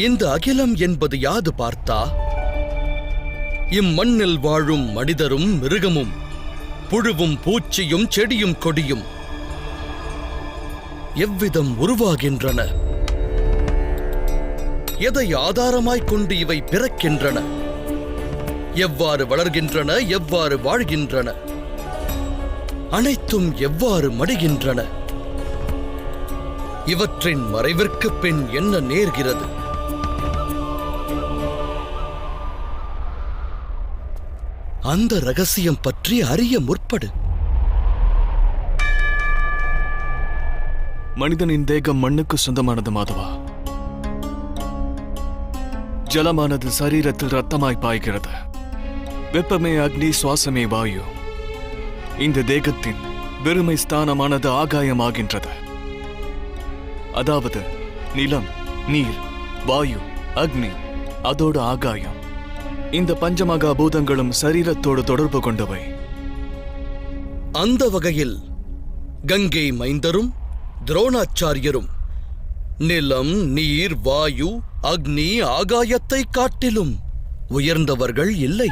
இந்த அகிலம் என்பது யாது பார்த்தா? இம்மண்ணில் வாழும் மனிதரும் மிருகமும், புழுவும் பூச்சியும் செடியும் கொடியும் எவ்விதம் உருவாகின்றன? எதை ஆதாரமாய்க் கொண்டு இவை பிறக்கின்றன? எவ்வாறு வளர்கின்றன? எவ்வாறு வாழ்கின்றன? அனைத்தும் எவ்வாறு மடிகின்றன? இவற்றின் மறைவிற்கு பின் என்ன நேர்கிறது? அந்த ரகசியம் பற்றி அறிய முற்படு. மனிதனின் தேகம் மண்ணுக்கு சொந்தமானது மாதவா. ஜலமானது சரீரத்தில் ரத்தமாய் பாய்கிறது. வெப்பமே அக்னி, சுவாசமே வாயு. இந்த தேகத்தின் வெறுமை ஸ்தானமானது ஆகாயமாகின்றது. அதாவது நிலம், நீர், வாயு, அக்னி, அதோடு ஆகாயம். இந்த பஞ்சமகா பூதங்களும் சரீரத்தோடு தொடர்பு கொண்டவை. அந்த வகையில் கங்கை மைந்தரும் துரோணாச்சாரியரும் நிலம், நீர், வாயு, அக்னி, ஆகாயத்தை காட்டிலும் உயர்ந்தவர்கள் இல்லை.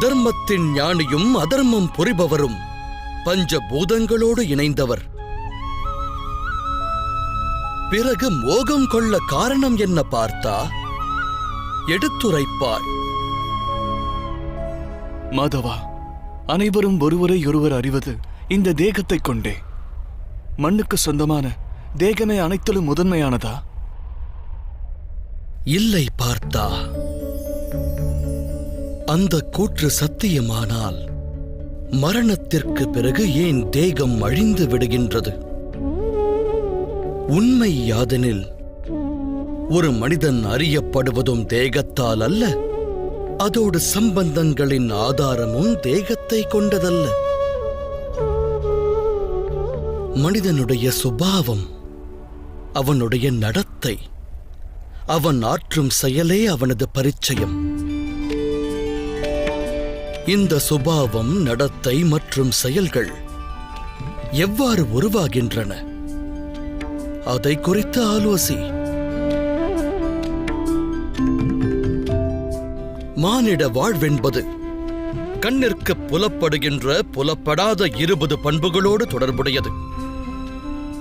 தர்மத்தின் ஞானியும் அதர்மம் புரிபவரும் பஞ்சபூதங்களோடு இணைந்தவர். பிறகு மோகம் கொள்ள காரணம் என்ன பார்த்தா? எடுத்துரைப்பாய். மாதவா, அனைவரும் ஒருவரை ஒருவர் அறிவது இந்த தேகத்தை கொண்டே. மண்ணுக்கு சொந்தமான தேகமே அனைத்திலும் முதன்மையானதா? இல்லை பார்த்தா. அந்த கூற்று சத்தியமானால் மரணத்திற்கு பிறகு ஏன் தேகம் அழிந்து விடுகின்றது? உண்மை யாதெனில் ஒரு மனிதன் அறியப்படுவதும் தேகத்தால் அல்ல, அதோடு சம்பந்தங்களின் ஆதாரமும் தேகத்தை கொண்டதல்ல. மனிதனுடைய சுபாவம், அவனுடைய நடத்தை, அவன் ஆற்றும் செயலே அவனது பரிச்சயம். இந்த சுபாவம், நடத்தை மற்றும் செயல்கள் எவ்வாறு உருவாகின்றன? அதை குறித்து ஆலோசி. மானிட வாழ்வென்பது கண்ணிற்கு புலப்படுகின்ற புலப்படாத 20 பண்புகளோடு தொடர்புடையது.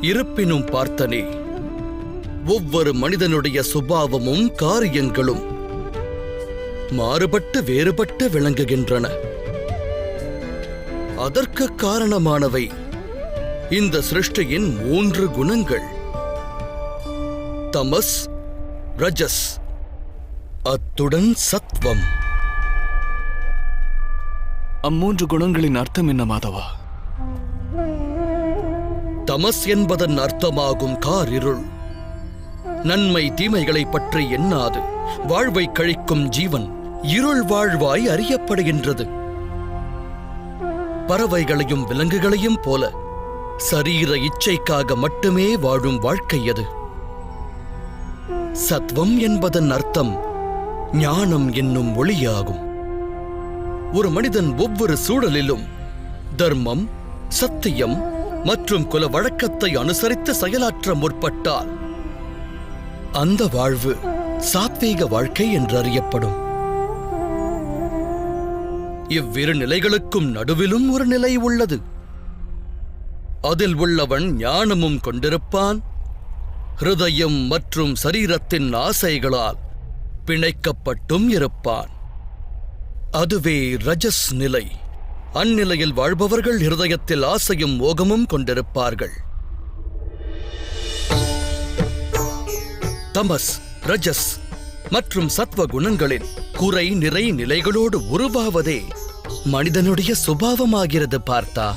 இருப்பினும் பார்த்தனே, ஒவ்வொரு மனிதனுடைய சுபாவமும் காரியங்களும் மாறுபட்டு வேறுபட்டு விளங்குகின்றன. அதற்கு காரணமானவை இந்த சிருஷ்டியின் 3 குணங்கள்: தமஸ், ரஜஸ், அத்துடன் சத்வம். அம்மூன்று குணங்களின் அர்த்தம் என்ன மாதவா? தமஸ் என்பதன் அர்த்தமாகும் காரிருள். நன்மை தீமைகளை பற்றி எண்ணாது வாழ்வை கழிக்கும் ஜீவன் இருள் வாழ்வாய் அறியப்படுகின்றது. பறவைகளையும் விலங்குகளையும் போல சரீர இச்சைக்காக மட்டுமே வாழும் வாழ்க்கை அது. சத்வம் என்பதன் அர்த்தம் ஞானம் என்னும் ஒளியாகும். ஒரு மனிதன் ஒவ்வொரு சூழலிலும் தர்மம், சத்தியம் மற்றும் குல வழக்கத்தை அனுசரித்து செயலாற்ற முற்பட்டால் அந்த வாழ்வு சாத்வீக வாழ்க்கை என்று அறியப்படும். இவ்விரு நிலைகளுக்கும் நடுவிலும் ஒரு நிலை உள்ளது. அதில் உள்ளவன் ஞானமும் கொண்டிருப்பான், ஹிருதயம் மற்றும் சரீரத்தின் ஆசைகளால் பிணைக்கப்பட்டும் இருப்பான். அதுவே ரஜஸ் நிலை. அந்நிலையில் வாழ்பவர்கள் ஹிருதயத்தில் ஆசையும் மோகமும் கொண்டிருப்பார்கள். தமஸ், ரஜஸ் மற்றும் சத்வ குணங்களின் குறை நிறை நிலைகளோடு உருவாவதே மனிதனுடைய சுபாவமாகிறது பார்த்தா.